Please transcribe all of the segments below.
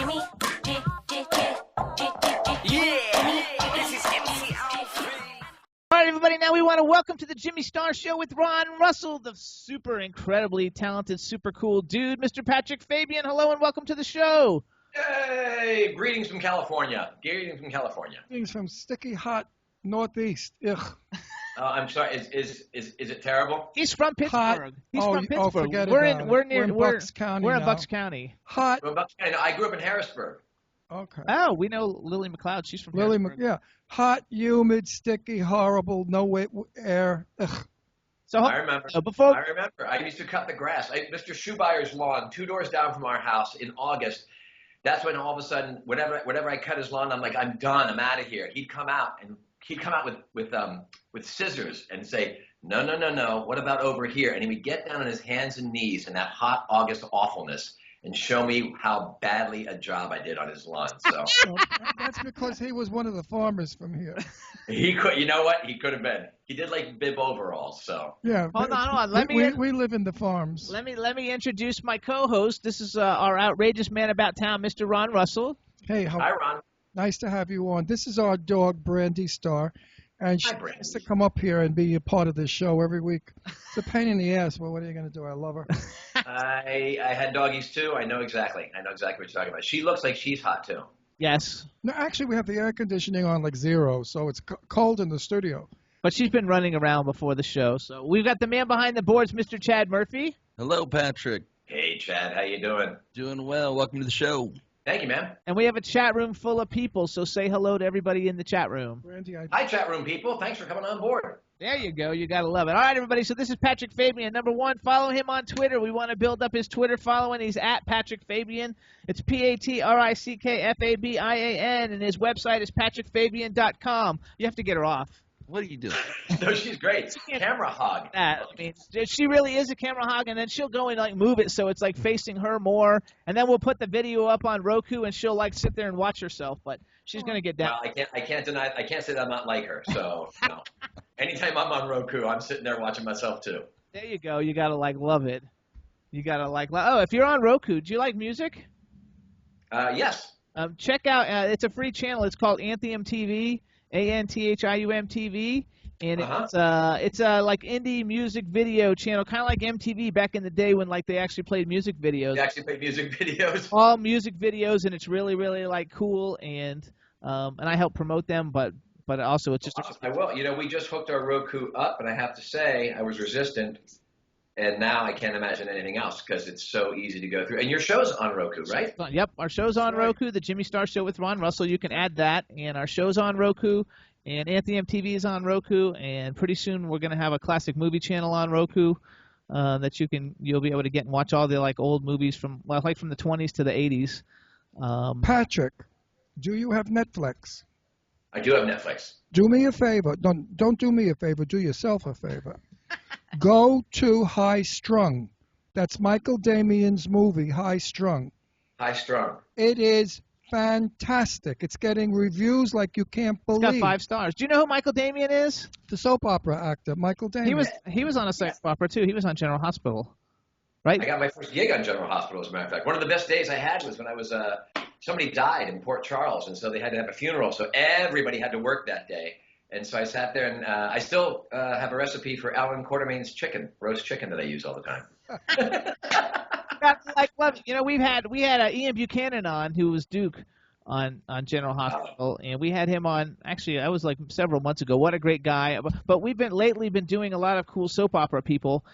All right, everybody, now we want to welcome to the Jimmy Star Show with Ron Russell, the super incredibly talented, super cool dude, Mr. Patrick Fabian. Hello and welcome to the show. Hey, greetings from California. Greetings from sticky hot Northeast. Ugh. I'm sorry. Is it terrible? He's from Pittsburgh. Forget We're about in it. we're near We're in Bucks County. We're in now. Bucks County. Hot. I grew up in Harrisburg. Okay. Oh, we know Lily McLeod. She's from Harrisburg. Yeah. Hot, humid, sticky, horrible, no air. Ugh. So I remember. I used to cut the grass. Mr. Shoebyer's lawn, 2 doors down from our house in August. That's when all of a sudden, whenever I cut his lawn, I'm like, I'm done. I'm out of here. He'd come out with scissors and say, no. What about over here? And he would get down on his hands and knees in that hot August awfulness and show me how badly a job I did on his lawn. So that's because he was one of the farmers from here. He could, you know what? He could have been. He did like bib overalls. So yeah. Hold on. We live in the farms. Let me introduce my co-host. This is our outrageous man about town, Mr. Ron Russell. Hey, hi, Ron. Nice to have you on. This is our dog, Brandy Star. And she has to come up here and be a part of this show every week. It's a pain in the ass, but what are you going to do? I love her. I had doggies too. I know exactly what you're talking about. She looks like she's hot too. Yes. No, actually, we have the air conditioning on like 0, so it's cold in the studio. But she's been running around before the show. So we've got the man behind the boards, Mr. Chad Murphy. Hello, Patrick. Hey, Chad. How you doing? Doing well. Welcome to the show. Thank you, man. And we have a chat room full of people, so say hello to everybody in the chat room. Brandy, hi, chat room people. Thanks for coming on board. There you go. You got to love it. All right, everybody, so this is Patrick Fabian. Number 1, follow him on Twitter. We want to build up his Twitter following. He's at Patrick Fabian. It's PatrickFabian, and his website is patrickfabian.com. You have to get her off. What are you doing? No, she's great. Camera hog. I mean, she really is a camera hog, and then she'll go and like move it so it's like facing her more, and then we'll put the video up on Roku, and she'll like sit there and watch herself. But she's gonna get down. Well, I can't say that I'm not like her. So no. Anytime I'm on Roku, I'm sitting there watching myself too. There you go. You gotta like love it. You gotta like. Oh, if you're on Roku, do you like music? Yes. Check out. It's a free channel. It's called Anthium TV. Anthium TV, and it's a like indie music video channel, kind of like MTV back in the day when like they actually played music videos. They actually played music videos. All music videos, and it's really like cool, and I help promote them, but also it's just. I will. You know, we just hooked our Roku up, and I have to say I was resistant. And now I can't imagine anything else because it's so easy to go through. And your show's on Roku, right? Yep, our show's on Roku, the Jimmy Star Show with Ron Russell. You can add that. And our show's on Roku, and Anthium TV is on Roku. And pretty soon we're going to have a classic movie channel on Roku that you'll be able to get and watch all the like old movies from the 20s to the 80s. Patrick, do you have Netflix? I do have Netflix. Do me a favor. Don't do me a favor. Do yourself a favor. Go to High Strung. That's Michael Damian's movie, High Strung. High Strung. It is fantastic. It's getting reviews like you can't believe. It's got 5 stars. Do you know who Michael Damian is? The soap opera actor, Michael Damian. He was on a soap opera too. He was on General Hospital, right? I got my first gig on General Hospital, as a matter of fact. One of the best days I had was when I was somebody died in Port Charles, and so they had to have a funeral, so everybody had to work that day. And so I sat there, and I still have a recipe for Alan Quartermain's roast chicken that I use all the time. We had Ian Buchanan on, who was Duke on General Hospital, and we had him on. Actually, I was like several months ago. What a great guy! But we've lately been doing a lot of cool soap opera people.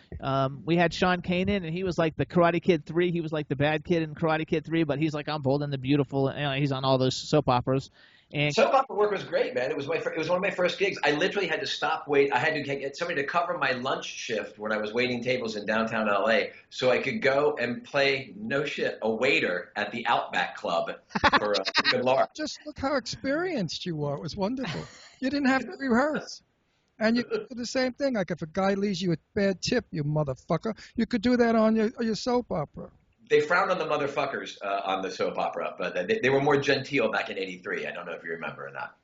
We had Sean Kanan, and he was like the Karate Kid 3. He was like the bad kid in Karate Kid 3, but he's like on Bold and the Beautiful. And he's on all those soap operas. And soap opera work was great, man. It was one of my first gigs. I literally had to stop wait. I had to get somebody to cover my lunch shift when I was waiting tables in downtown LA, so I could go and play a waiter at the Outback Club for good Laura. Just look how experienced you are. It was wonderful. You didn't have to rehearse. And you could do the same thing. Like if a guy leaves you a bad tip, you motherfucker, you could do that on your soap opera. They frowned on the motherfuckers on the soap opera, but they were more genteel back in '83. I don't know if you remember or not.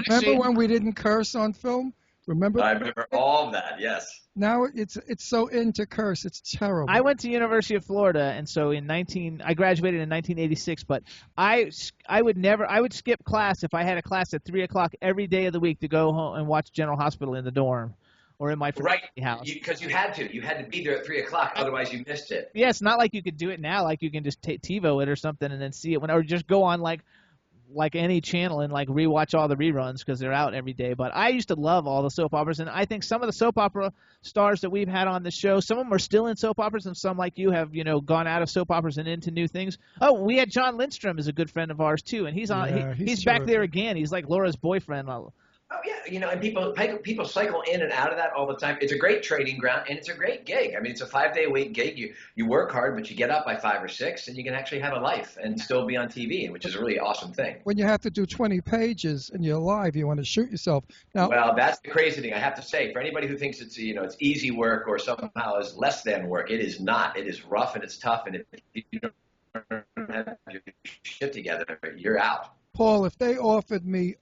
Remember when we didn't curse on film? Remember? I remember all of that. Yes. Now it's so into curse. It's terrible. I went to University of Florida, and so I graduated in 1986. But I would skip class if I had a class at 3 o'clock every day of the week to go home and watch General Hospital in the dorm or in my fraternity house. Because you had to be there at 3 o'clock, otherwise you missed it. Yeah, it's not like you could do it now. Like you can just TiVo it or something and then see it or just go on like any channel and like rewatch all the reruns because they're out every day. But I used to love all the soap operas, and I think some of the soap opera stars that we've had on the show, some of them are still in soap operas, and some like you have gone out of soap operas and into new things. Oh, we had John Lindstrom is a good friend of ours too, and he's on. Yeah, he's back there again. He's like Laura's boyfriend. Oh yeah, and people cycle in and out of that all the time. It's a great trading ground, and it's a great gig. I mean, it's a 5-day-a-week gig. You work hard, but you get up by 5 or 6, and you can actually have a life and still be on TV, which is a really awesome thing. When you have to do 20 pages and you're live, you want to shoot yourself. Now, well, that's the crazy thing. I have to say, for anybody who thinks it's it's easy work or somehow is less than work, it is not. It is rough and it's tough, and if you don't have your shit together, you're out. Paul, if they offered me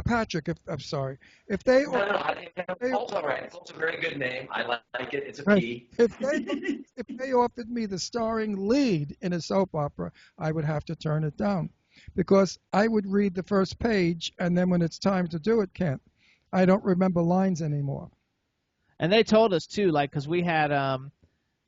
Patrick. I'm sorry. If they Paul's all right. Paul's a very good name. I like it. It's a P. If they offered me the starring lead in a soap opera, I would have to turn it down because I would read the first page, and then when it's time to do it, I don't remember lines anymore. And they told us too, like, because we had I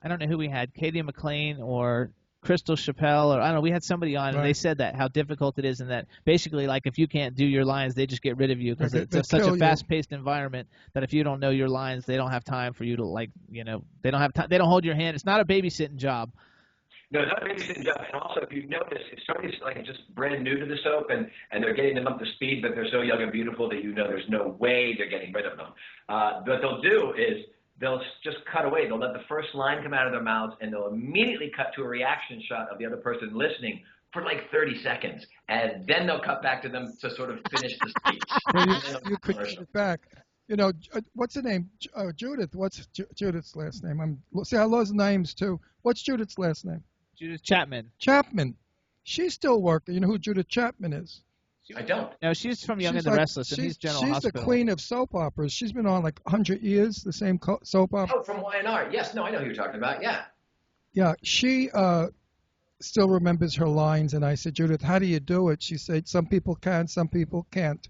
don't know who we had, Katie McLean or Crystal Chappelle, or I don't know, we had somebody on, and they said that how difficult it is, and that basically, like, if you can't do your lines, they just get rid of you because it's such a fast-paced environment that if you don't know your lines, they don't have time for you to, like, they don't have time, they don't hold your hand. It's not a babysitting job. No, it's not a babysitting job. And also, if you notice, if somebody's like just brand new to the soap and they're getting them up to speed, but they're so young and beautiful that there's no way they're getting rid of them. What they'll do is they'll just cut away. They'll let the first line come out of their mouths, and they'll immediately cut to a reaction shot of the other person listening for like 30 seconds. And then they'll cut back to them to sort of finish the speech. You could cut it back. What's her name? Judith. What's Judith's last name? I lose names too. What's Judith's last name? Judith Chapman. Chapman. She's still working. You know who Judith Chapman is? I don't. No, she's from Young and the Restless, and he's General Hospital. She's the queen of soap operas. She's been on like 100 years, the same soap opera. Oh, from Y&R. Yes, no, I know who you're talking about. Yeah. Yeah, she still remembers her lines, and I said, Judith, how do you do it? She said, some people can, some people can't.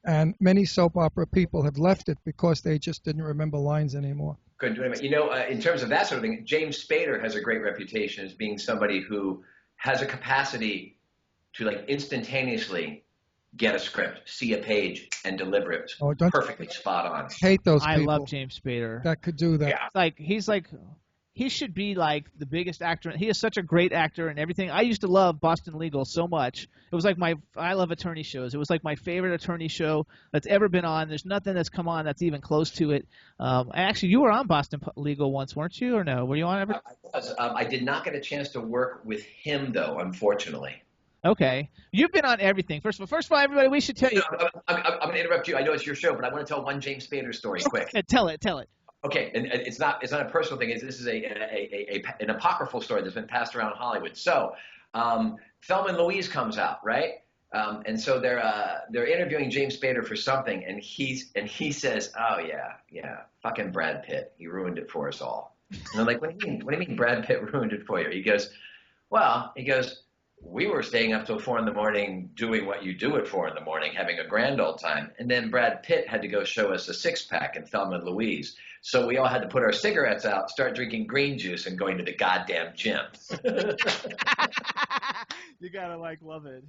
And many soap opera people have left it because they just didn't remember lines anymore. Couldn't do it. In terms of that sort of thing, James Spader has a great reputation as being somebody who has a capacity to, like, instantaneously get a script, see a page, and deliver it perfectly spot on. Hate those people. I love James Spader. That could do that. Yeah. He should be like the biggest actor. He is such a great actor and everything. I used to love Boston Legal so much. It was like I love attorney shows. It was like my favorite attorney show that's ever been on. There's nothing that's come on that's even close to it. Actually, you were on Boston Legal once, weren't you, or no? Were you on ever? I was. I did not get a chance to work with him, though, unfortunately. Okay. You've been on everything. First of all, everybody, we should tell you. I'm going to interrupt you. I know it's your show, but I want to tell one James Spader story quick. Tell it. Okay, and it's not a personal thing. This is an apocryphal story that's been passed around Hollywood. So, Thelma and Louise comes out, right? And so they're interviewing James Spader for something, and he says, "Oh yeah, fucking Brad Pitt. He ruined it for us all." And I'm like, "What do you mean Brad Pitt ruined it for you?" He goes, we were staying up till 4 a.m. doing what you do at 4 a.m, having a grand old time. And then Brad Pitt had to go show us a 6-pack in Thelma and Louise. So we all had to put our cigarettes out, start drinking green juice, and going to the goddamn gym. You gotta love it.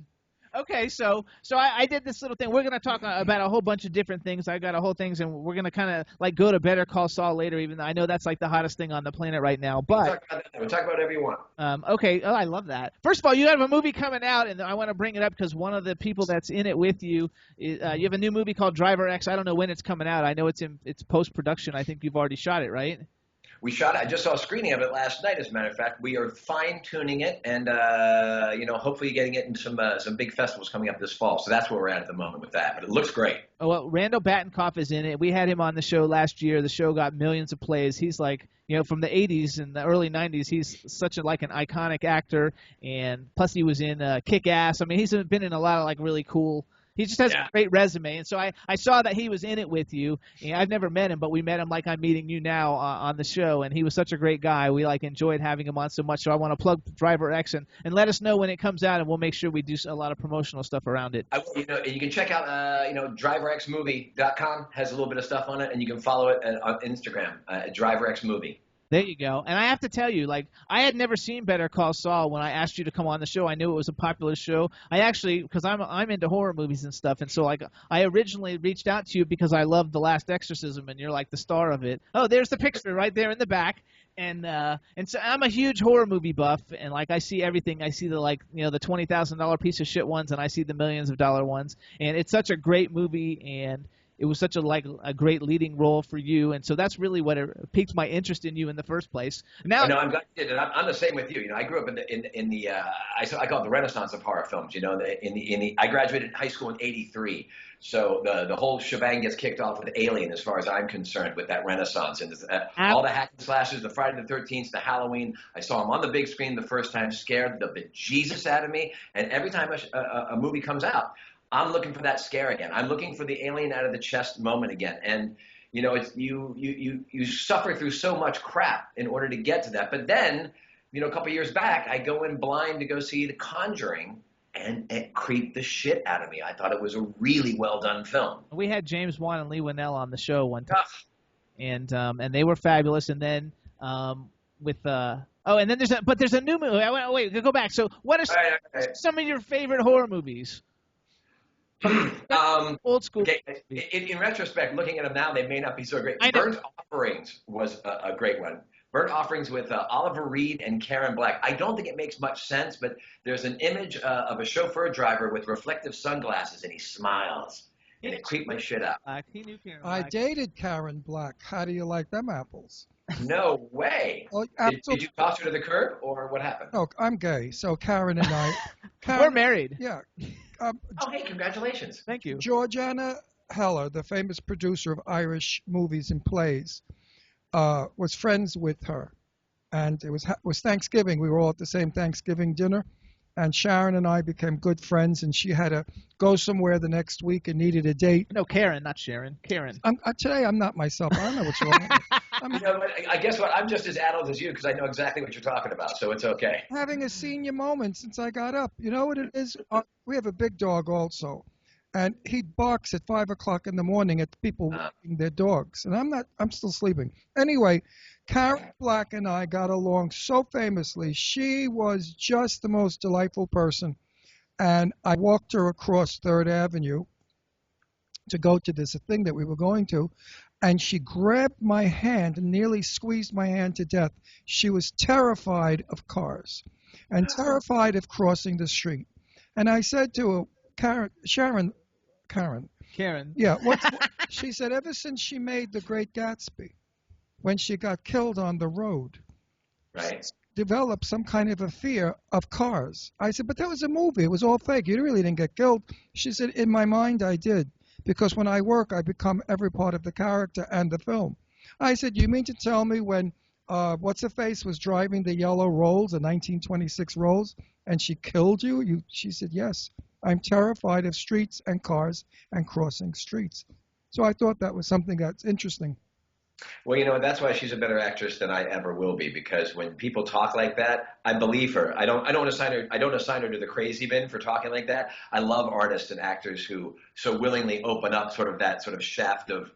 Okay, so I did this little thing. We're going to talk about a whole bunch of different things. I got a whole things, and we're going to kind of go to Better Call Saul later, even though I know that's like the hottest thing on the planet right now. But we'll talk about whatever you want. Okay, I love that. First of all, you have a movie coming out, and I want to bring it up because one of the people that's in it with you, you have a new movie called Driver X. I don't know when it's coming out. I know it's post-production. I think you've already shot it, right? We shot it. I just saw a screening of it last night, as a matter of fact. We are fine-tuning it and, hopefully getting it in some big festivals coming up this fall. So that's where we're at the moment with that. But it looks great. Oh, well, Randall Battenkoff is in it. We had him on the show last year. The show got millions of plays. He's from the 80s and the early 90s, he's such an iconic actor. And plus he was in Kick-Ass. I mean, he's been in a lot of really cool He just has Yeah. a great resume. And so I saw that he was in it with you. And I've never met him, but we met him like I'm meeting you now on the show. And he was such a great guy. We enjoyed having him on so much. So I want to plug Driver X and let us know when it comes out, and we'll make sure we do a lot of promotional stuff around it. You can check out, driverxmovie.com has a little bit of stuff on it, and you can follow it on Instagram at driverxmovie. There you go. And I have to tell you, I had never seen Better Call Saul when I asked you to come on the show. I knew it was a popular show. I actually, because I'm into horror movies and stuff, and so I originally reached out to you because I loved The Last Exorcism, and you're like the star of it. Oh, there's the picture right there in the back. And so I'm a huge horror movie buff, and I see everything. I see the the $20,000 piece of shit ones, and I see the millions of dollar ones. And it's such a great movie, and it was such a great leading role for you, and so that's really what piqued my interest in you in the first place. Now, I'm glad you did, and I'm the same with you. I grew up in the I call it the Renaissance of horror films. I graduated high school in '83, so the whole shebang gets kicked off with Alien, as far as I'm concerned, with that Renaissance and all the hack and slashes, the Friday the 13th, the Halloween. I saw them on the big screen the first time, scared the bejesus out of me, and every time a movie comes out, I'm looking for that scare again. I'm looking for the alien out of the chest moment again. And it's you suffer through so much crap in order to get to that. But then, a couple years back, I go in blind to go see The Conjuring, and it creeped the shit out of me. I thought it was a really well done film. We had James Wan and Lee Winnell on the show one time, and they were fabulous. And then and then there's a new movie. Wait, go back. So what are some of your favorite horror movies? Old school. Okay. In retrospect, looking at them now, they may not be so great. Burnt Offerings was a great one. Burnt Offerings with Oliver Reed and Karen Black. I don't think it makes much sense, but there's an image of a chauffeur driver with reflective sunglasses, and he smiles. And it creeped my shit out. He knew Karen I Black. dated Karen Black. How do you like them apples? No way. Oh, did you toss her to the curb, or what happened? Oh, I'm gay, so Karen and I. We're married. Yeah. Hey, congratulations. Thank you. Georgiana Heller, the famous producer of Irish movies and plays, was friends with her. And it was Thanksgiving. We were all at the same Thanksgiving dinner. And Sharon and I became good friends, and she had to go somewhere the next week and needed a date. No, Karen, not Sharon. Karen. Today I'm not myself. I don't know what's wrong with me. I guess what? I'm just as adult as you because I know exactly what you're talking about, so it's okay. Having a senior moment since I got up. You know what it is? We have a big dog also, and he barks at 5 o'clock in the morning at people walking their dogs, and I'm still sleeping. Anyway, Karen Black and I got along so famously. She was just the most delightful person, and I walked her across 3rd Avenue to go to this thing that we were going to, and she grabbed my hand and nearly squeezed my hand to death. She was terrified of cars and terrified of crossing the street. And I said to her, Karen. Yeah, she said, ever since she made The Great Gatsby, when she got killed on the road, right, developed some kind of a fear of cars. I said, but that was a movie. It was all fake. You really didn't get killed. She said, in my mind, I did. Because when I work, I become every part of the character and the film. I said, you mean to tell me when What's-Her-Face was driving the yellow Rolls, the 1926 Rolls, and she killed you? She said, yes. I'm terrified of streets and cars and crossing streets. So I thought that was something that's interesting. Well, that's why she's a better actress than I ever will be, because when people talk like that, I believe her. I don't assign her to the crazy bin for talking like that. I love artists and actors who so willingly open up that shaft of,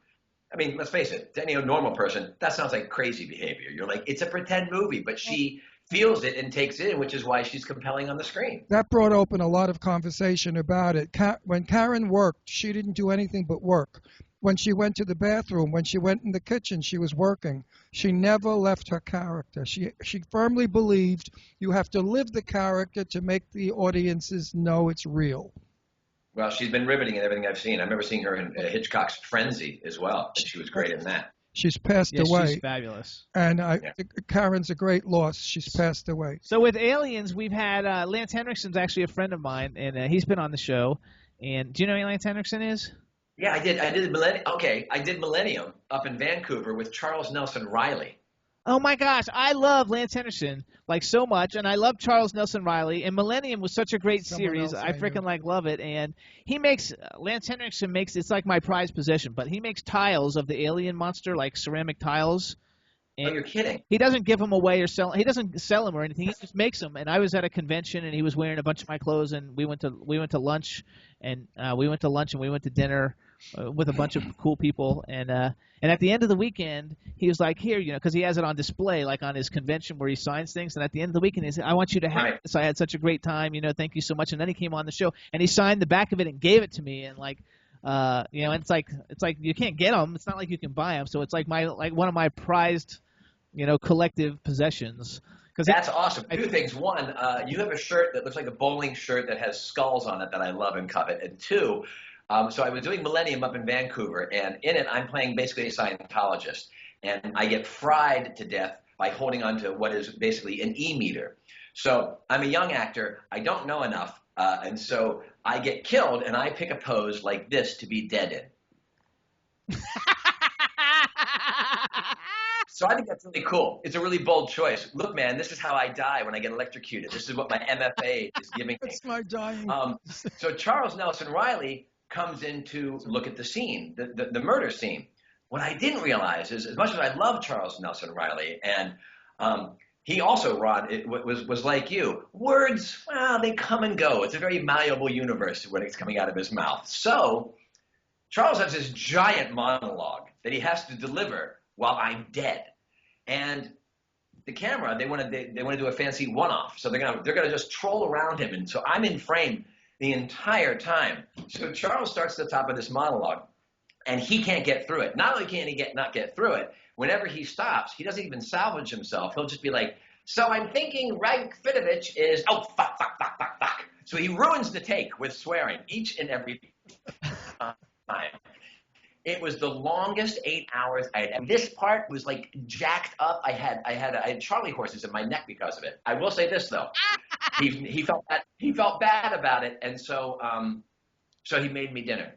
I mean, let's face it, to any normal person, that sounds like crazy behavior. You're like, it's a pretend movie, but she feels it and takes it in, which is why she's compelling on the screen. That brought open a lot of conversation about it. When Karen worked, she didn't do anything but work. When she went to the bathroom, when she went in the kitchen, she was working. She never left her character. She firmly believed you have to live the character to make the audiences know it's real. Well, she's been riveting in everything I've seen. I remember seeing her in Hitchcock's Frenzy as well. She was great in that. She's passed away. She's fabulous. And Karen's a great loss. She's passed away. So with Aliens, we've had Lance Henriksen's actually a friend of mine, and he's been on the show. And do you know who Lance Henriksen is? Yeah, I did Millennium. Okay, I did Millennium up in Vancouver with Charles Nelson Riley. Oh my gosh, I love Lance Henderson like so much, and I love Charles Nelson Riley. And Millennium was such a great Someone series. else I I knew. freaking love it. And he makes Lance Henderson makes it's like my prized possession. But he makes tiles of the alien monster, like ceramic tiles. Oh, And you're kidding. he doesn't give them away or sell. He doesn't sell them or anything. He just makes them. And I was at a convention, and he was wearing a bunch of my clothes, and we went to lunch, and we went to dinner with a bunch of cool people, and at the end of the weekend, he was like, here, because he has it on display, like on his convention where he signs things, and at the end of the weekend, he said, I want you to have this. I had such a great time, thank you so much. And then he came on the show, and he signed the back of it and gave it to me, and and it's like you can't get them. It's not like you can buy them, so it's like one of my prized, collective possessions. That's awesome. Two things. One, you have a shirt that looks like a bowling shirt that has skulls on it that I love and covet. And two, so I was doing Millennium up in Vancouver, and in it I'm playing basically a Scientologist. And I get fried to death by holding on to what is basically an E-meter. So I'm a young actor. I don't know enough. And so I get killed, and I pick a pose like this to be dead in. So I think that's really cool. It's a really bold choice. Look, man, this is how I die when I get electrocuted. This is what my MFA is giving me. It's my dying. So Charles Nelson Riley comes in to look at the scene, the murder scene. What I didn't realize is, as much as I love Charles Nelson Riley, and he also, Rod, was like you. Words, well, they come and go. It's a very malleable universe when it's coming out of his mouth. So Charles has this giant monologue that he has to deliver while I'm dead. And the camera, they want to do a fancy one-off. So they're gonna just troll around him. And so I'm in frame the entire time. So Charles starts at the top of this monologue, and he can't get through it. Not only can he not get through it, whenever he stops, he doesn't even salvage himself. He'll just be like, so I'm thinking Rag Fidovich is, oh, fuck. So he ruins the take with swearing each and every time. It was the longest 8 hours I had. And this part was like jacked up. I had Charlie horses in my neck because of it. I will say this though, he felt bad about it, and so he made me dinner.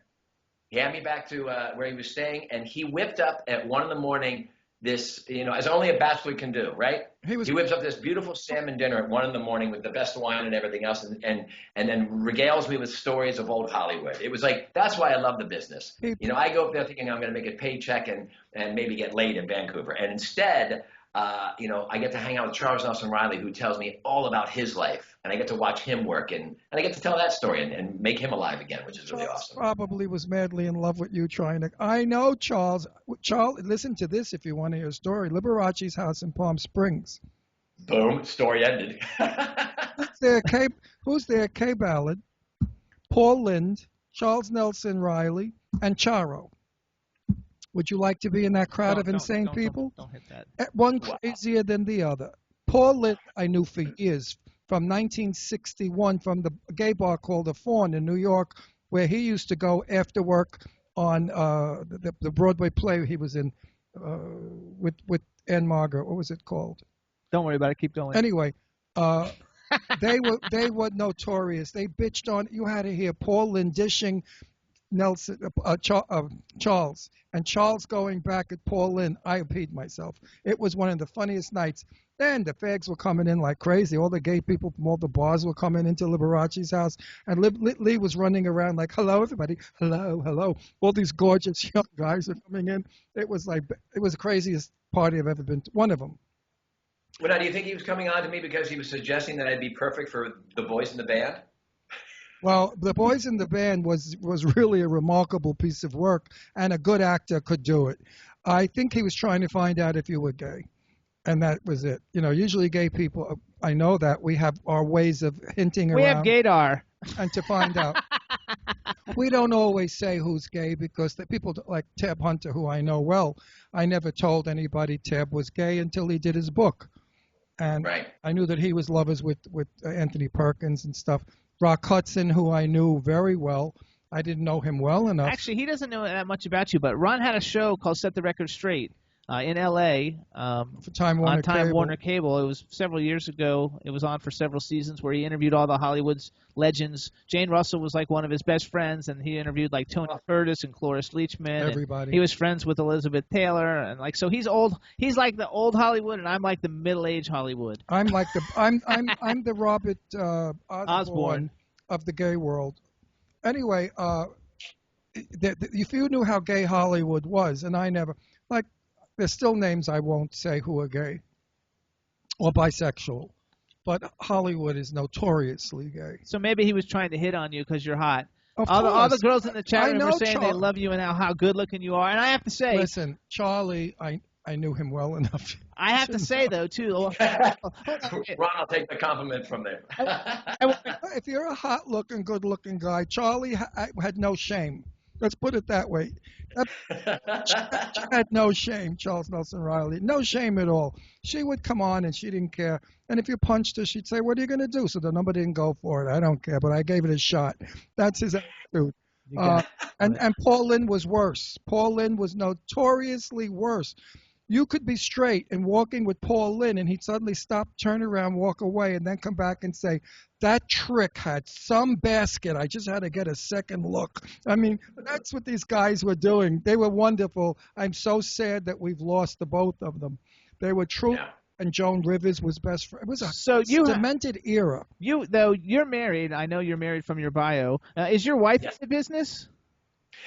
He had me back to where he was staying, and he whipped up at 1 a.m. this, as only a bachelor can do, right? He whips up this beautiful salmon dinner at 1 a.m. with the best wine and everything else, and then regales me with stories of old Hollywood. It was like, that's why I love the business. I go up there thinking I'm going to make a paycheck and maybe get laid in Vancouver, and instead, I get to hang out with Charles Nelson Riley, who tells me all about his life, and I get to watch him work, and I get to tell that story and make him alive again, which is really awesome. Probably was madly in love with you trying to. I know, Charles. Charles, listen to this if you want to hear a story. Liberace's house in Palm Springs. Boom, story ended. Who's there? Kay Ballard, Paul Lind, Charles Nelson Riley, and Charo. Would you like to be in that crowd of insane people? Don't hit that. One crazier than the other. Paul Lind, I knew for years, from 1961, from the gay bar called The Fawn in New York, where he used to go after work on the Broadway play he was in with Anne Margaret. What was it called? Don't worry about it. Keep going. Anyway, they were notorious. They bitched on. You had to hear Paul Lind dishing Nelson, Charles, and Charles going back at Paul Lind. I peed myself. It was one of the funniest nights. Then the fags were coming in like crazy. All the gay people from all the bars were coming into Liberace's house, and Lee was running around like, "Hello, everybody! Hello, hello!" All these gorgeous young guys are coming in. It was the craziest party I've ever been to. One of them. Well, now, do you think he was coming on to me because he was suggesting that I'd be perfect for the boys in the band? Well, the boys in the band was really a remarkable piece of work, and a good actor could do it. I think he was trying to find out if you were gay, and that was it. Usually gay people, I know that we have our ways of hinting around. We have gaydar. And to find out. We don't always say who's gay because the people like Tab Hunter, who I know well, I never told anybody Tab was gay until he did his book. And right. I knew that he was lovers with Anthony Perkins and stuff. Rock Hudson, who I knew very well. I didn't know him well enough. Actually, he doesn't know that much about you, but Ron had a show called Set the Record Straight in L.A. For Time Warner on Time Cable. Warner Cable. It was several years ago. It was on for several seasons where he interviewed all the Hollywood's legends. Jane Russell was like one of his best friends, and he interviewed like Tony Curtis and Cloris Leachman. Everybody. And he was friends with Elizabeth Taylor, and like so he's old. He's like the old Hollywood, and I'm like the middle-aged Hollywood. I'm like the I'm the Robert Osborne of the gay world. Anyway, if you knew how gay Hollywood was, and I never, like, there's still names I won't say who are gay or bisexual, but Hollywood is notoriously gay. So maybe he was trying to hit on you because you're hot. Of All the course. girls in the chat room I were know saying they love you and how good looking you are. And I have to say, Listen, Charlie, I knew him well enough. I have to say though too. Ron, I'll take the compliment from there. If you're a hot-looking, good-looking guy, Charlie had no shame. Let's put it that way. She had no shame, Charles Nelson Riley. No shame at all. She would come on and she didn't care. And if you punched her, she'd say, "What are you going to do?" So the number didn't go for it. I don't care, but I gave it a shot. That's his attitude. And Paul Lynde was worse. Paul Lynde was notoriously worse. You could be straight and walking with Paul Lynde, and he'd suddenly stop, turn around, walk away, and then come back and say, "That trick had some basket. I just had to get a second look." I mean, that's what these guys were doing. They were wonderful. I'm so sad that we've lost the both of them. They were true. Yeah. And Joan Rivers was best friend. It was a demented era. You're married. I know you're married from your bio. Is your wife in the business?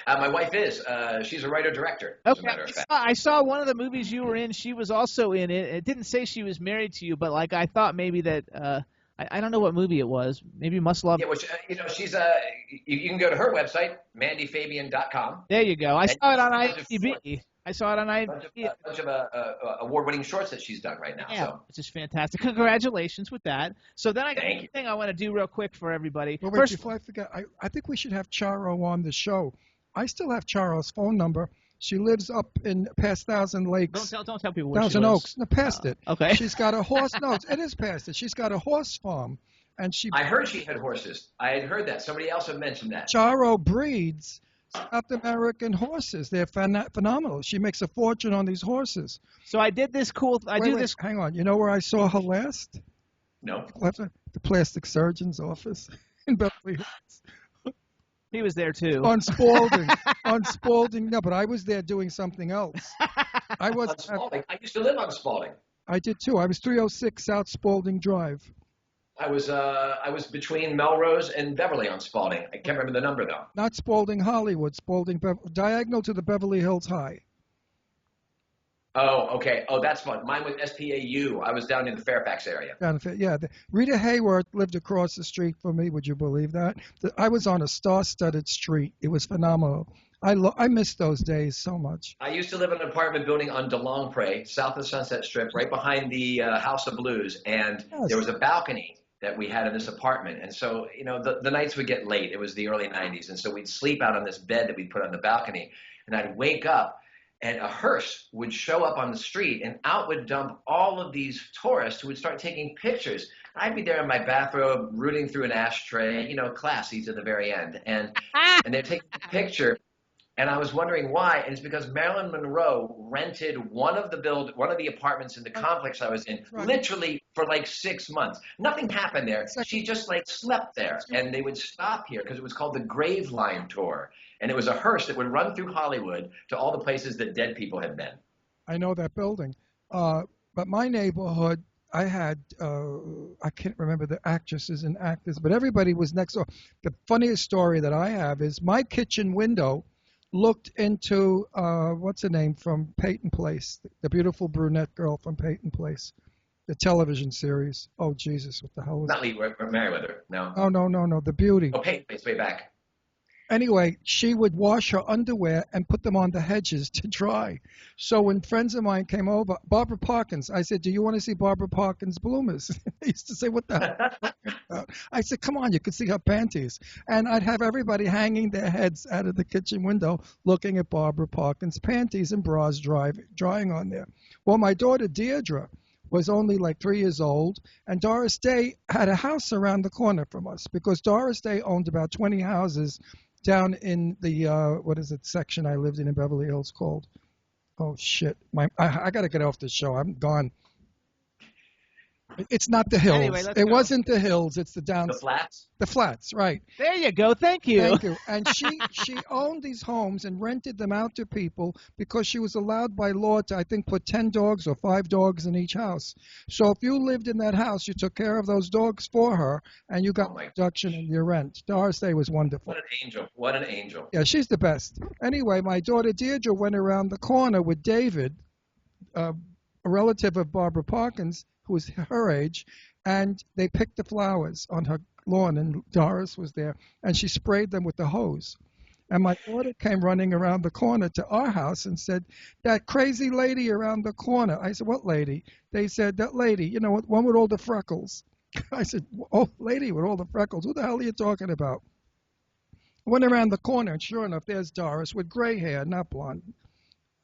My wife is. She's a writer-director, as a matter of fact. I saw one of the movies you were in. She was also in it. It didn't say she was married to you, but like I thought maybe that I don't know what movie it was. Maybe Must Love. Yeah, which she's you can go to her website, mandyfabian.com. There you go. I saw it on IMDb. A bunch of award-winning shorts that she's done right now. Yeah, so. which is fantastic. Congratulations with that. So then I got a thing I want to do real quick for everybody. Well, wait, before I forget, I think we should have Charo on the show. I still have Charo's phone number. She lives up in past Thousand Lakes. Don't tell people where Thousand she lives. Oaks. No, past it. Okay. She's got a horse. No, it is past it. She's got a horse farm, and I heard she had horses. I had heard that. Somebody else had mentioned that. Charo breeds South American horses. They're phenomenal. She makes a fortune on these horses. So I did this cool. This. Hang on. You know where I saw her last? No. The plastic surgeon's office in Beverly Hills. He was there too. On Spalding. On Spalding. No, but I was there doing something else. I used to live on Spalding. I did too. I was 306 South Spalding Drive. I was between Melrose and Beverly on Spalding. I can't remember the number though. Not Spalding Hollywood. Spalding diagonal to the Beverly Hills High. Oh, okay. Oh, that's fun. Mine was SPAU. I was down in the Fairfax area. Yeah. Rita Hayworth lived across the street from me. Would you believe that? I was on a star-studded street. It was phenomenal. I miss those days so much. I used to live in an apartment building on DeLongpre, south of Sunset Strip, right behind the House of Blues. And there was a balcony that we had in this apartment. And so, the nights would get late. It was the early 90s. And so we'd sleep out on this bed that we'd put on the balcony. And I'd wake up. And a hearse would show up on the street, and out would dump all of these tourists who would start taking pictures. I'd be there in my bathrobe, rooting through an ashtray, classy to the very end. And they're taking a picture, and I was wondering why. And it's because Marilyn Monroe rented one of the apartments in the complex I was in, literally for like 6 months. Nothing happened there. She just slept there, and they would stop here because it was called the Grave Line Tour. And it was a hearse that would run through Hollywood to all the places that dead people had been. I know that building. But my neighborhood, I had, I can't remember the actresses and actors, but everybody was next door. The funniest story that I have is my kitchen window looked into, what's her name from Peyton Place, the beautiful brunette girl from Peyton Place, the television series. Oh, Jesus, what the hell was Not Lee Merriweather, no. Oh, no, the beauty. Oh, Peyton Place, way back. Anyway, she would wash her underwear and put them on the hedges to dry. So when friends of mine came over, Barbara Parkins, I said, "Do you want to see Barbara Parkins' bloomers?" They used to say, "What the hell?" I said, "Come on, you could see her panties." And I'd have everybody hanging their heads out of the kitchen window looking at Barbara Parkins' panties and bras drying on there. Well, my daughter Deirdre was only like 3 years old, and Doris Day had a house around the corner from us because Doris Day owned about 20 houses down in the, section I lived in Beverly Hills called? Oh shit! I got to get off the show. I'm gone. It's not the hills. Anyway, let's It go. wasn't the hills. It's the down. The flats? The flats, right? There you go. Thank you. Thank you. And she owned these homes and rented them out to people because she was allowed by law to, I think, put 10 dogs or 5 dogs in each house. So if you lived in that house, you took care of those dogs for her, and you got a reduction in your rent. Doris Day was wonderful. What an angel. What an angel. Yeah, she's the best. Anyway, my daughter Deirdre went around the corner with David, a relative of Barbara Parkins, who was her age, and they picked the flowers on her lawn, and Doris was there, and she sprayed them with the hose. And my daughter came running around the corner to our house and said, "That crazy lady around the corner." I said, "What lady?" They said, "That lady, you know, one with all the freckles." I said, "Oh, lady with all the freckles. Who the hell are you talking about?" I went around the corner, and sure enough, there's Doris with gray hair, not blonde,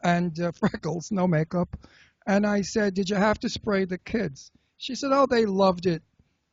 and freckles, no makeup. And I said, "Did you have to spray the kids?" She said, "Oh, they loved it."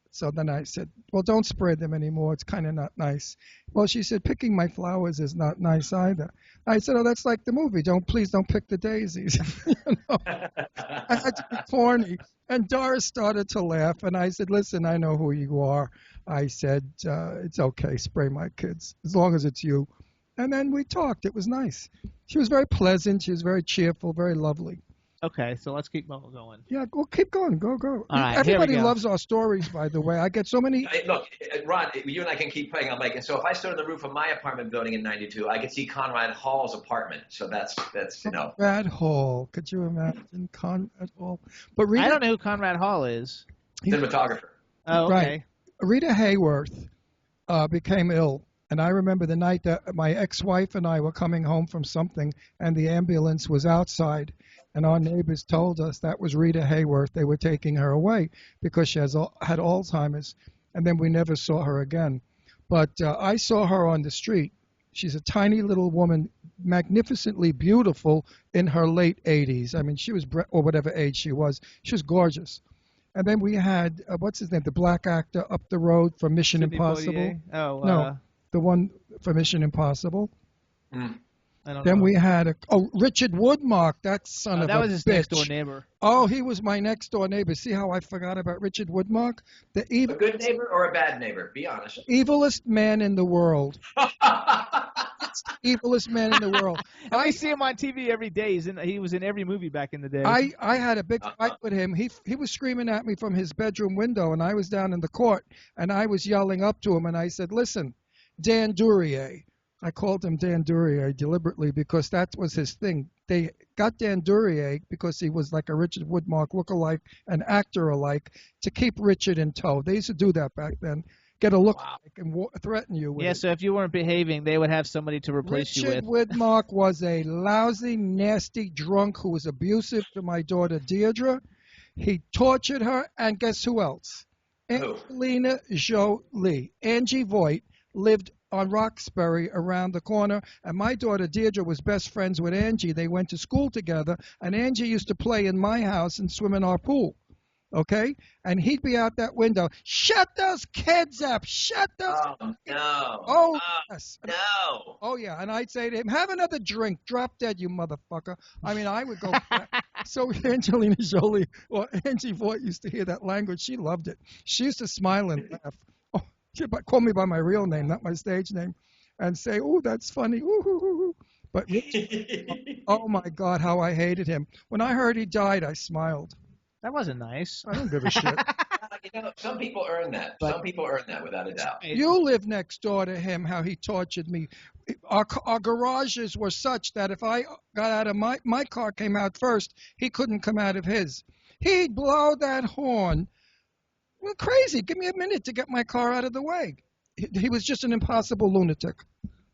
So then I said, "Well, don't spray them anymore. It's kind of not nice." Well, she said, "Picking my flowers is not nice either." I said, "Oh, that's like the movie. Please don't pick the daisies." You know? I had to be corny. And Doris started to laugh. And I said, "Listen, I know who you are." I said, "It's okay. Spray my kids as long as it's you." And then we talked. It was nice. She was very pleasant. She was very cheerful, very lovely. Okay, so let's keep going. Yeah, well, keep going. Go. All right, Everybody here we go. loves our stories, by the way. I get so many. Hey, look, Ron, you and I can keep playing on mic. And so if I stood on the roof of my apartment building in 92, I could see Conrad Hall's apartment. So that's you know. Conrad Hall. Could you imagine Conrad Hall? But Rita, I don't know who Conrad Hall is. Cinematographer. Oh, okay. Right. Rita Hayworth became ill. And I remember the night that my ex-wife and I were coming home from something, and the ambulance was outside. And our neighbors told us that was Rita Hayworth. They were taking her away because she had Alzheimer's. And then we never saw her again. But I saw her on the street. She's a tiny little woman, magnificently beautiful in her late 80s. I mean, she was, or whatever age she was gorgeous. And then we had, what's his name, the black actor up the road from Mission Sidney Impossible. Poitier? Oh, No, the one for Mission Impossible. I don't Then know. we had Richard Widmark, that son of that a was his bitch. next door neighbor. Oh, he was my next door neighbor. See how I forgot about Richard Widmark? The A good neighbor or a bad neighbor? Be honest. evilest man in the world. Evilest man in the world. I see him on TV every day. He was in every movie back in the day. I had a big fight with him. He was screaming at me from his bedroom window, and I was down in the court, and I was yelling up to him, and I said, "Listen, Dan Duryea." I called him Dan Duryea deliberately because that was his thing. They got Dan Duryea because he was like a Richard Widmark lookalike, an actor alike, to keep Richard in tow. They used to do that back then. Get a lookalike and threaten you with it. So if you weren't behaving, they would have somebody to replace Richard you with. Widmark was a lousy, nasty drunk who was abusive to my daughter Deirdre. He tortured her, and guess who else? Angelina Jolie. Angie Voigt lived on Roxbury around the corner, and my daughter Deirdre was best friends with Angie. They went to school together, and Angie used to play in my house and swim in our pool. Okay? And he'd be out that window, "Shut those kids up! Shut those Oh, no. Oh, yes. No. Oh, yeah. And I'd say to him, "Have another drink. Drop dead, you motherfucker." I mean, I would go. So Angelina Jolie, or Angie Voigt, used to hear that language. She loved it. She used to smile and laugh. Oh, she'd call me by my real name, not my stage name, and say, "Oh, that's funny." Ooh, ooh, ooh, ooh. But, oh, my God, how I hated him. When I heard he died, I smiled. That wasn't nice. I don't give a shit. You know, some people earn that. Some people earn that without a doubt. You live next door to him, how he tortured me. Our garages were such that if I got out of my car came out first, he couldn't come out of his. He'd blow that horn. Well, crazy. Give me a minute to get my car out of the way. He was just an impossible lunatic.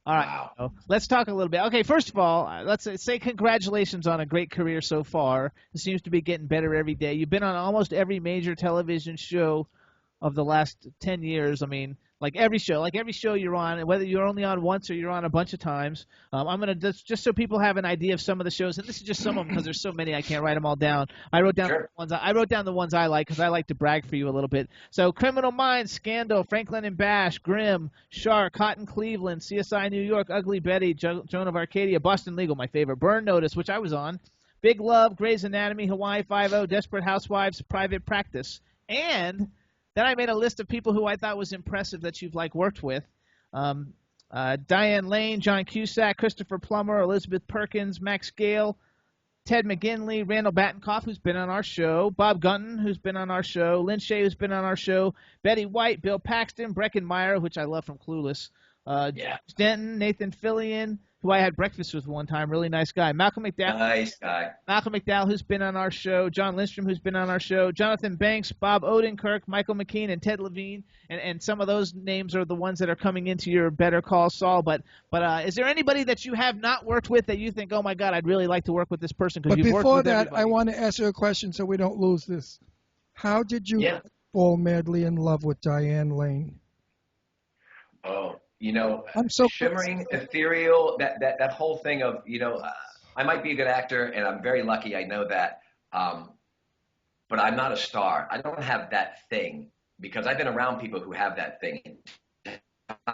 All right. Wow. Let's talk a little bit. Okay, first of all, let's say congratulations on a great career so far. It seems to be getting better every day. You've been on almost every major television show of the last 10 years. I mean, like every show you're on, whether you're only on once or you're on a bunch of times. I'm going to just so people have an idea of some of the shows, and this is just some of them because there's so many I can't write them all down. I wrote down the ones I like because I like to brag for you a little bit. So Criminal Minds, Scandal, Franklin and Bash, Grimm, Shark, Hot in Cleveland, CSI New York, Ugly Betty, Joan of Arcadia, Boston Legal, my favorite, Burn Notice, which I was on, Big Love, Grey's Anatomy, Hawaii Five-0, Desperate Housewives, Private Practice. And then I made a list of people who I thought was impressive that you've worked with. Diane Lane, John Cusack, Christopher Plummer, Elizabeth Perkins, Max Gale, Ted McGinley, Randall Battenkoff, who's been on our show, Bob Gunton, who's been on our show, Lynn Shea, who's been on our show, Betty White, Bill Paxton, Breckin Meyer, which I love from Clueless, Stanton, Nathan Fillion, who I had breakfast with one time, really nice guy, Malcolm McDowell, Nice guy. Malcolm McDowell, who's been on our show, John Lindstrom, who's been on our show, Jonathan Banks, Bob Odenkirk, Michael McKean, and Ted Levine, and some of those names are the ones that are coming into your Better Call Saul. But is there anybody that you have not worked with that you think, oh my God, I'd really like to work with this person? But you've before worked with that, everybody. I want to ask you a question so we don't lose this. How did you fall madly in love with Diane Lane? Oh, I'm so shimmering, ethereal, that whole thing of, I might be a good actor, and I'm very lucky, I know that, but I'm not a star. I don't have that thing, because I've been around people who have that thing.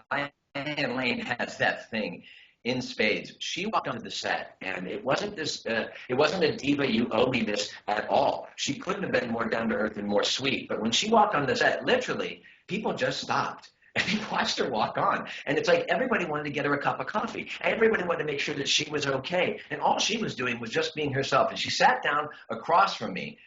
Diane Lane has that thing in spades. She walked onto the set, and it wasn't a diva, you owe me this at all. She couldn't have been more down to earth and more sweet, but when she walked on the set, literally, people just stopped. And we watched her walk on. And it's like everybody wanted to get her a cup of coffee. Everybody wanted to make sure that she was okay. And all she was doing was just being herself. And she sat down across from me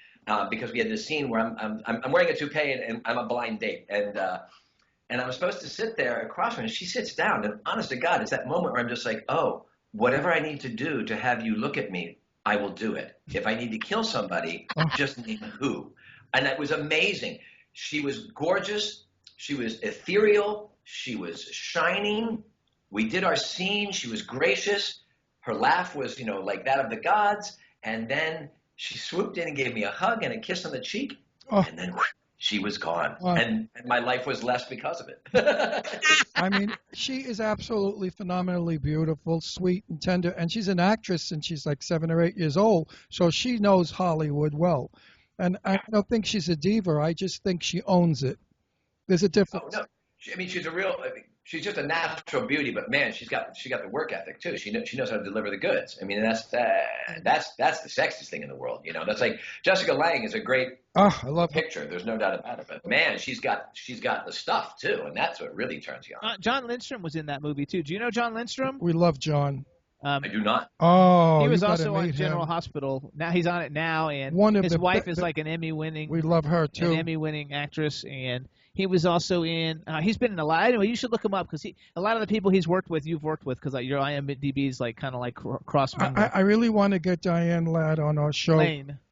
because we had this scene where I'm wearing a toupee and I'm a blind date. And I was supposed to sit there across from her. And she sits down. And honest to God, it's that moment where I'm just like, oh, whatever I need to do to have you look at me, I will do it. If I need to kill somebody, just name who. And that was amazing. She was gorgeous. She was ethereal. She was shining. We did our scene. She was gracious. Her laugh was, like that of the gods. And then she swooped in and gave me a hug and a kiss on the cheek. And then she was gone. And my life was less because of it. I mean, she is absolutely phenomenally beautiful, sweet, and tender. And she's an actress, and she's like 7 or 8 years old. So she knows Hollywood well. And I don't think she's a diva. I just think she owns it. There's a difference. Oh, no. She's just a natural beauty, but man, she got the work ethic too. She knows how to deliver the goods. I mean, that's the sexiest thing in the world. That's like Jessica Lange is a great I love picture. her. There's no doubt about it. But man, she's got the stuff too, and that's what really turns you on. John Lindstrom was in that movie too. Do you know John Lindstrom? We love John. I do not. Oh, he was you also on meet General him. Hospital. Now he's on it now, and his wife is like an Emmy-winning. We love her too. An Emmy-winning actress, and he was also in. He's been in a lot. Anyway, you should look him up because a lot of the people he's worked with, you've worked with, because your IMDb is kind of cross. I really want to get Diane Ladd on our show.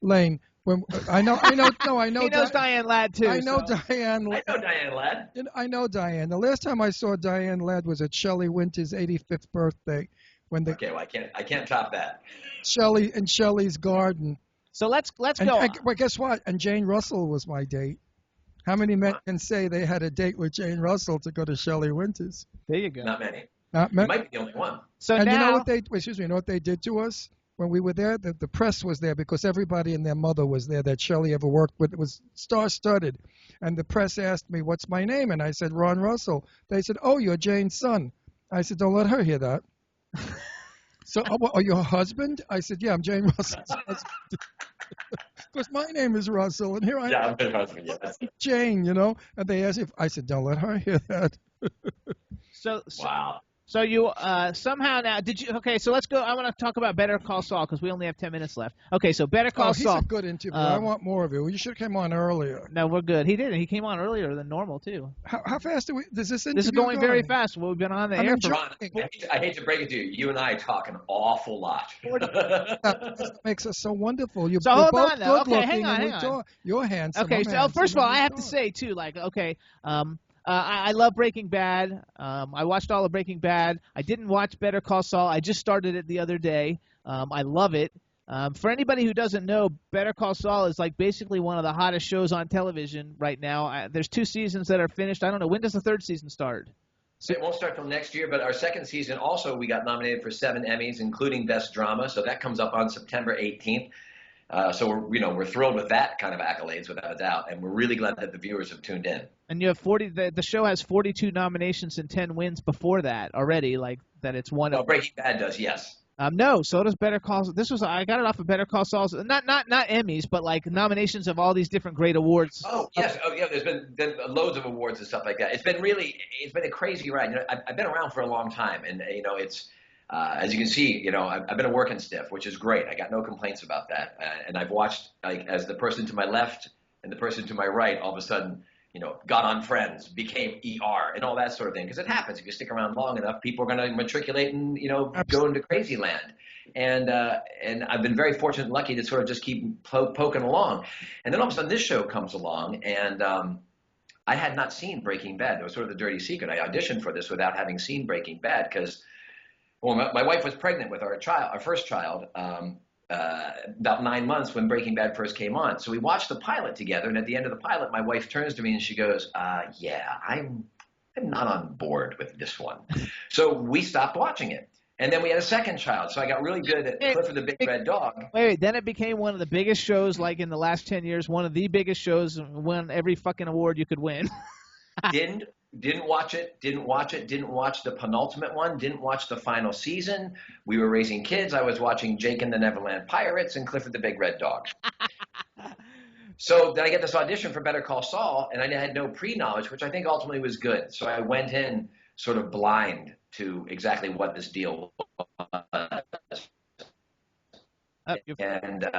Lane. When, I know. He knows Diane Ladd too. I know Diane. I know Diane Ladd. I know Diane. The last time I saw Diane Ladd was at Shelley Winter's 85th birthday. Okay, well, I can't top that. In Shelley's garden. So let's go. But guess what? And Jane Russell was my date. How many men can say they had a date with Jane Russell to go to Shelley Winter's? There you go. Not many. Not many. You might be the only one. So and now, you know what you know what they did to us when we were there? The press was there because everybody and their mother was there that Shelley ever worked with. It was star-studded. And the press asked me, what's my name? And I said, Ron Russell. They said, oh, you're Jane's son. I said, don't let her hear that. So, are you her husband? I said, yeah, I'm Jane Russell's husband. Because my name is Russell, and here I am. Yeah, I'm her husband, yes. Jane, And they asked I said, don't let her hear that. Wow. So you somehow now did you? Okay, so let's go. I want to talk about Better Call Saul because we only have 10 minutes left. Okay, so Better Call Saul. He's a good interview. I want more of you. You should have come on earlier. No, we're good. He did. He came on earlier than normal too. How fast does this interview This is going very fast. We've been on the air for. Ron, I hate to break it to you. You and I talk an awful lot. That makes us so wonderful. You're hold both on, though. good Okay, hang looking. on. You're handsome. Okay, so first of all, I have to say too, I love Breaking Bad. I watched all of Breaking Bad. I didn't watch Better Call Saul. I just started it the other day. I love it. For anybody who doesn't know, Better Call Saul is basically one of the hottest shows on television right now. There's 2 seasons that are finished. I don't know. When does the 3rd season start? It won't start till next year, but our 2nd season also, we got nominated for 7 Emmys, including Best Drama. So that comes up on September 18th. So we're thrilled with that kind of accolades, without a doubt, and we're really glad that the viewers have tuned in. And you have 40. The show has 42 nominations and 10 wins before that already. That it's one. Well, Breaking Bad does, yes. No, so does Better Call. I got it off of Better Call Saul's. Not Emmys, but like nominations of all these different great awards. Oh yes, oh yeah. There's been loads of awards and stuff like that. It's been a crazy ride. You know, I've been around for a long time, and you know, it's as you can see, you know, I've been a working stiff, which is great. I got no complaints about that. And I've watched like as the person to my left and the person to my right all of a sudden, you know, got on Friends, became ER, and all that sort of thing. Because it happens if you stick around long enough, people are going to matriculate and you know go into crazy land. And I've been very fortunate and lucky to sort of just keep poking along. And then all of a sudden this show comes along, and I had not seen Breaking Bad. It was sort of the dirty secret. I auditioned for this without having seen Breaking Bad because, well, my wife was pregnant with our first child, about 9 months when Breaking Bad first came on. So we watched the pilot together, and at the end of the pilot, my wife turns to me and she goes, yeah, I'm not on board with this one. So we stopped watching it. And then we had a second child, so I got really good at Clifford the Big Red Dog. Wait, then it became one of the biggest shows, like in the last 10 years, one of the biggest shows, won every fucking award you could win. Didn't watch it, didn't watch the penultimate one, didn't watch the final season. We were raising kids. I was watching Jake and the Neverland Pirates and Clifford the Big Red Dog. So then I get this audition for Better Call Saul, and I had no pre-knowledge, which I think ultimately was good. So I went in sort of blind to exactly what this deal was. And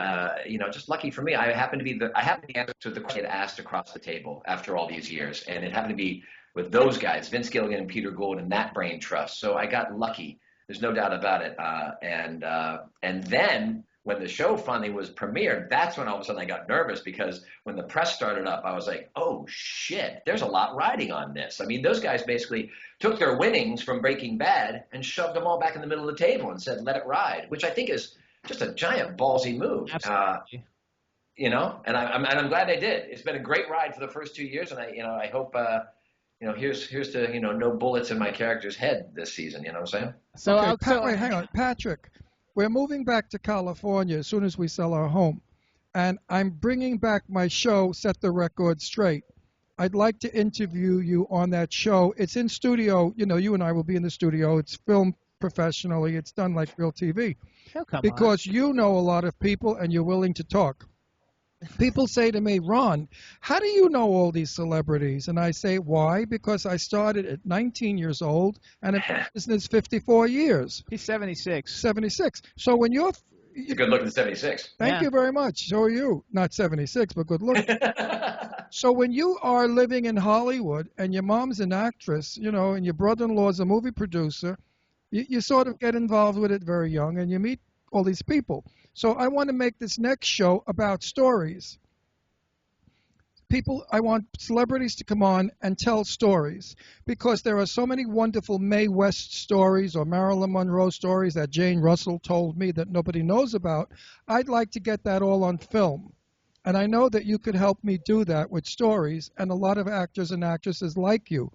you know, just lucky for me, I happened to be the answer to the question asked across the table after all these years, and it happened to be with those guys, Vince Gilligan and Peter Gould, and that brain trust. So I got lucky. There's no doubt about it. And then when the show finally was premiered, that's when all of a sudden I got nervous because when the press started up, I was like, oh shit, there's a lot riding on this. I mean, those guys basically took their winnings from Breaking Bad and shoved them all back in the middle of the table and said, let it ride, which I think is just a giant ballsy move. Absolutely. You know, and I'm glad they did. It's been a great ride for the first 2 years, and I hope you know, here's to, you know, no bullets in my character's head this season. You know what I'm saying? So, okay, wait, hang on, Patrick. We're moving back to California as soon as we sell our home, and I'm bringing back my show, Set the Record Straight. I'd like to interview you on that show. It's in studio. You know, you and I will be in the studio. It's filmed professionally. It's done like real TV. Oh, come because you know a lot of people and you're willing to talk. People say to me, Ron, how do you know all these celebrities? And I say, why? Because I started at 19 years old and I've been in business 54 years. He's 76. 76. So when you're... It's a good looking 76. Thank you very much. So are you. Not 76, but good looking. So when you are living in Hollywood and your mom's an actress, you know, and your brother-in-law's a movie producer, you sort of get involved with it very young and you meet all these people. So I want to make this next show about stories. I want celebrities to come on and tell stories because there are so many wonderful Mae West stories or Marilyn Monroe stories that Jane Russell told me that nobody knows about. I'd like to get that all on film. And I know that you could help me do that with stories and a lot of actors and actresses like you.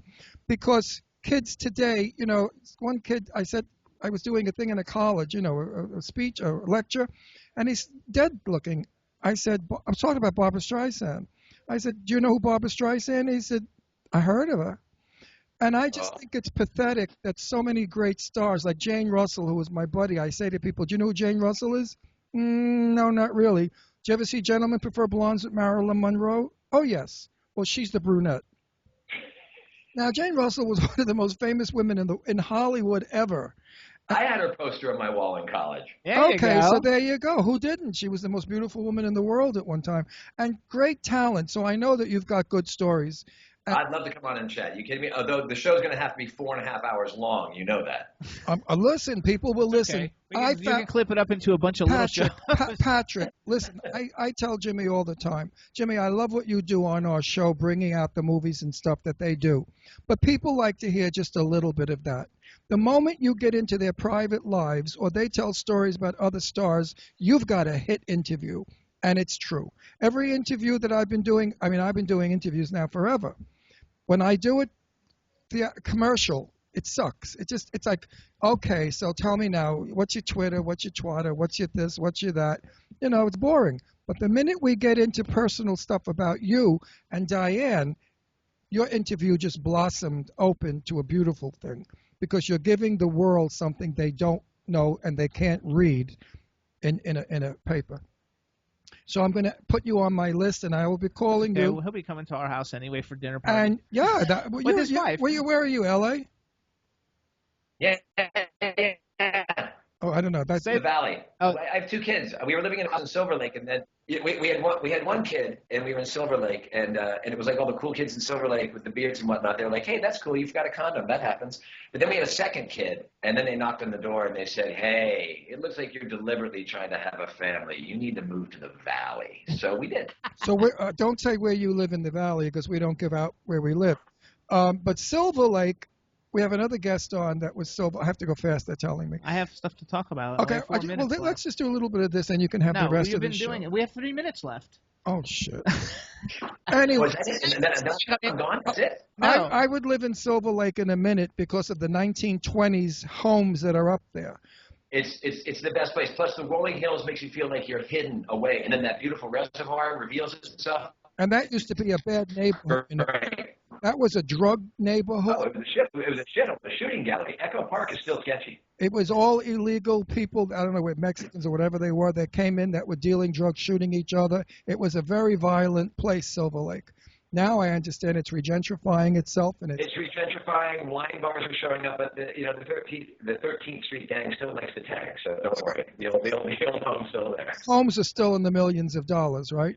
Because kids today, you know, one kid, I said, I was doing a thing in a college, you know, a speech, a lecture, and he's dead looking. I said, I was talking about Barbra Streisand. I said, do you know who Barbra Streisand is? He said, I heard of her. And I just think it's pathetic that so many great stars, like Jane Russell, who was my buddy, I say to people, do you know who Jane Russell is? No, not really. Did you ever see Gentlemen Prefer Blondes with Marilyn Monroe? Oh, yes. Well, she's the brunette. Now, Jane Russell was one of the most famous women in Hollywood ever. I had her poster on my wall in college. Okay, so there you go. Who didn't? She was the most beautiful woman in the world at one time. And great talent. So I know that you've got good stories. I'd love to come on and chat. You kidding me? Although the show's going to have to be 4.5 hours long. You know that. Listen, people will listen. Okay. You can clip it up into a bunch of little shows. Patrick, listen, I tell Jimmy all the time, Jimmy, I love what you do on our show, bringing out the movies and stuff that they do. But people like to hear just a little bit of that. The moment you get into their private lives or they tell stories about other stars, you've got a hit interview. And it's true. Every interview that I've been doing, I mean, I've been doing interviews now forever. When I do it, the commercial, it sucks. It's like, okay, so tell me now, what's your Twitter, what's your Twitter, what's your this, what's your that? You know, it's boring. But the minute we get into personal stuff about you and Diane, your interview just blossomed open to a beautiful thing because you're giving the world something they don't know and they can't read in a paper. So I'm going to put you on my list, and I will be calling Okay, you. well, he'll be coming to our house anyway for dinner party. And yeah, With his wife. Where are you, L.A.? Yeah. Oh, I don't know. That's The Valley. Oh. I have two kids. We were living in a house in Silver Lake, and then we had one kid, and we were in Silver Lake, and it was like all the cool kids in Silver Lake with the beards and whatnot. They were like, "Hey, that's cool. You've got a condom. That happens." But then we had a second kid, and then they knocked on the door and they said, "Hey, it looks like you're deliberately trying to have a family. You need to move to the Valley." So we did. So don't say where you live in the Valley because we don't give out where we live. But Silver Lake, we have another guest on that was Silver. I have to go fast. They're telling me. I have stuff to talk about. Okay. Let's just do a little bit of this, and you can have the rest of the show. No, you've been doing it. We have 3 minutes left. Oh shit. Anyway, I'm gone. That's it. No. I would live in Silver Lake in a minute because of the 1920s homes that are up there. It's the best place. Plus, the rolling hills makes you feel like you're hidden away, and then that beautiful reservoir reveals itself. And that used to be a bad neighborhood. Right. That was a drug neighborhood. Oh, it was a shooting gallery. Echo Park is still sketchy. It was all illegal people, I don't know, Mexicans or whatever they were, that came in that were dealing drugs, shooting each other. It was a very violent place, Silver Lake. Now I understand it's regentrifying itself, and it's regentrifying. Wine bars are showing up, but the 13th Street gang still likes to tag. So don't worry, the old home's still there. Homes are still in the millions of dollars, right?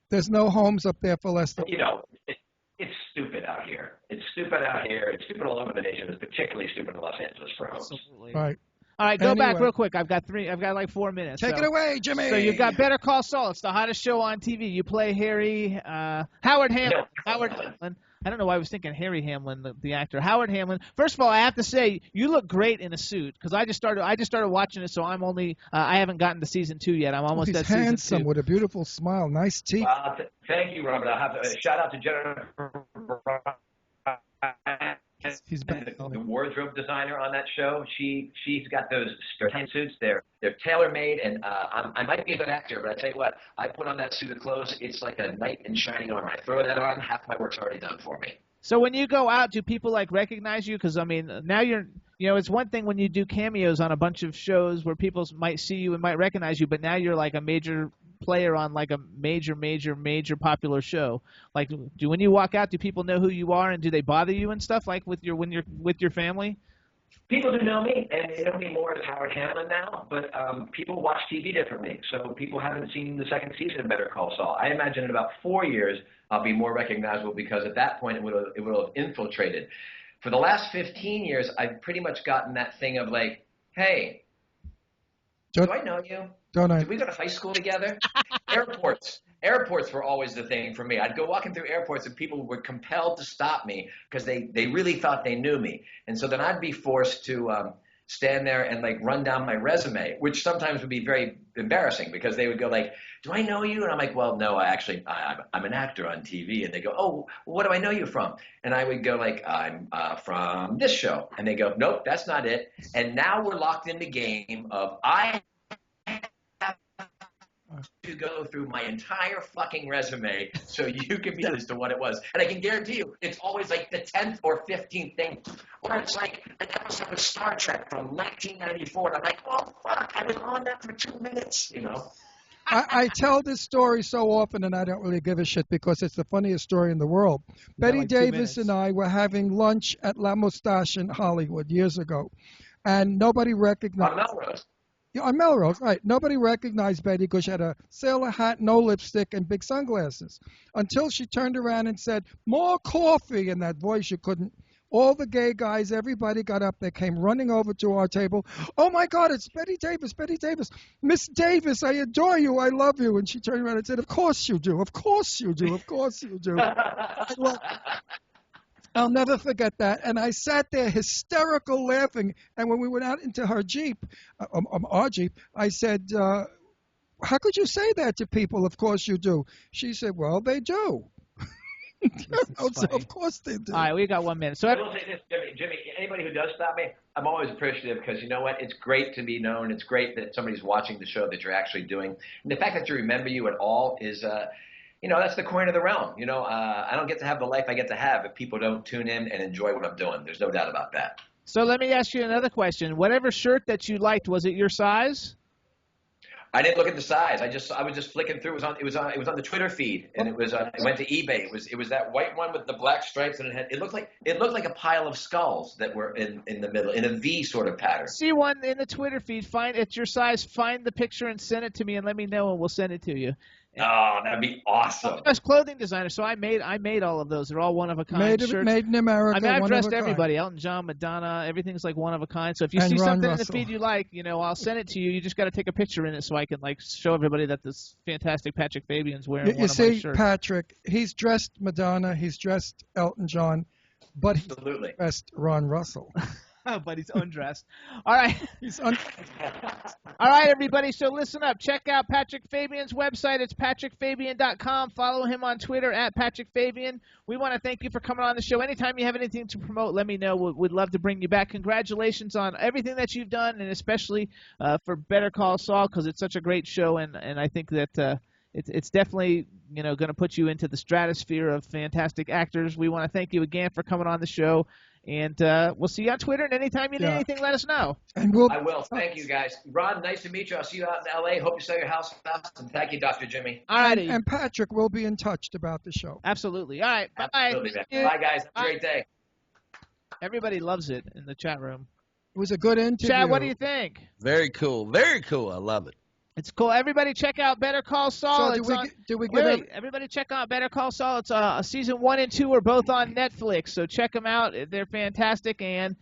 There's no homes up there for less than. It's stupid out here. It's stupid out here. It's stupid all over the nation. It's particularly stupid in Los Angeles for homes. Absolutely. Right. All right, go back real quick. I've got like 4 minutes. Take it away, Jimmy. So you've got Better Call Saul. It's the hottest show on TV. You play Harry Howard Hamlin. No. Howard Hamlin. I don't know why I was thinking Harry Hamlin, the actor. Howard Hamlin. First of all, I have to say you look great in a suit because I just started watching it, so I'm only I haven't gotten to season 2 yet. I'm almost at season 2. He's handsome with a beautiful smile, nice teeth. Thank you, Robert. I'll have a shout out to Jennifer. He's the wardrobe designer on that show. She's got those straight suits. They're tailor made, and I might be a good actor, but I tell you what, I put on that suit of clothes. It's like a knight in shining armor. I throw that on, half my work's already done for me. So when you go out, do people recognize you? Because I mean, now it's one thing when you do cameos on a bunch of shows where people might see you and might recognize you, but now you're like a major player on like a major popular show. Like, when you walk out, do people know who you are, and do they bother you and stuff when you're with your family? People do know me, and they know me more as Howard Hamlin now, but people watch TV differently. So people haven't seen the second season of Better Call Saul. I imagine in about 4 years I'll be more recognizable because at that point it would have infiltrated. For the last 15 years, I've pretty much gotten that thing of like, hey, do I know you? Did we go to high school together? Airports were always the thing for me. I'd go walking through airports and people were compelled to stop me because they really thought they knew me. And so then I'd be forced to stand there and run down my resume, which sometimes would be very embarrassing because they would go like, do I know you? And I'm like, well, no, I'm an actor on TV. And they go, oh, what do I know you from? And I would go like, I'm from this show. And they go, nope, that's not it. And now we're locked in the game of I have to go through my entire fucking resume so you can be as to what it was. And I can guarantee you, it's always like the 10th or 15th thing. Or it's like an episode of Star Trek from 1994. And I'm like, oh, fuck, I was on that for 2 minutes, I tell this story so often, and I don't really give a shit because it's the funniest story in the world. Betty Davis and I were having lunch at La Moustache in Hollywood years ago, and nobody recognized... On Melrose. Yeah, on Melrose, right. Nobody recognized Betty because she had a sailor hat, no lipstick, and big sunglasses. Until she turned around and said, more coffee, in that voice you couldn't. All the gay guys, everybody got up. They came running over to our table. Oh, my God, it's Betty Davis, Betty Davis. Miss Davis, I adore you. I love you. And she turned around and said, of course you do. Of course you do. Of course you do. I'll never forget that. And I sat there hysterical laughing. And when we went out into her Jeep, our Jeep, I said, how could you say that to people? Of course you do. She said, well, they do. So of course they do. All right, we got 1 minute. So I will say this, Jimmy, anybody who does stop me, I'm always appreciative because you know what? It's great to be known. It's great that somebody's watching the show that you're actually doing. And the fact that you remember you at all is, that's the coin of the realm. I don't get to have the life I get to have if people don't tune in and enjoy what I'm doing. There's no doubt about that. So let me ask you another question. Whatever shirt that you liked, was it your size? I didn't look at the size. I was just flicking through. It was on the Twitter feed, and it went to eBay. It was that white one with the black stripes, and it looked like a pile of skulls that were in the middle in a V sort of pattern. See one in the Twitter feed. Find it's your size. Find the picture and send it to me, and let me know, and we'll send it to you. Oh, that'd be awesome. I'm the best clothing designer, so I made all of those. They're all one of a kind shirts. Made in America. I mean, I've one dressed of a kind. everybody. Elton John, Madonna, everything's like one of a kind. So if you And see Ron something in Russell. the feed you like, I'll send it to you. You just got to take a picture in it so I can show everybody that this fantastic Patrick Fabian's wearing You one of my see, shirts. Patrick, he's dressed Madonna, he's dressed Elton John, but he's Absolutely. dressed Ron Russell. But he's undressed. All right. All All right, everybody. So listen up. Check out Patrick Fabian's website. It's patrickfabian.com. Follow him on Twitter at Patrick Fabian. We want to thank you for coming on the show. Anytime you have anything to promote, let me know. We'd love to bring you back. Congratulations on everything that you've done, and especially for Better Call Saul, because it's such a great show, and I think that it's definitely going to put you into the stratosphere of fantastic actors. We want to thank you again for coming on the show. And we'll see you on Twitter. And anytime you need anything, let us know. And I will. Thank you, guys. Ron, nice to meet you. I'll see you out in L.A. Hope you sell your house fast. And thank you, Dr. Jimmy. All righty. And Patrick will be in touch about the show. Absolutely. All right. Bye. Absolutely, man. Bye, guys. Have a great day. Everybody loves it in the chat room. It was a good interview. Chad, what do you think? Very cool. Very cool. I love it. It's cool. Everybody check out Better Call Saul. So Everybody check out Better Call Saul. It's season 1 and 2 are both on Netflix, so check them out. They're fantastic. And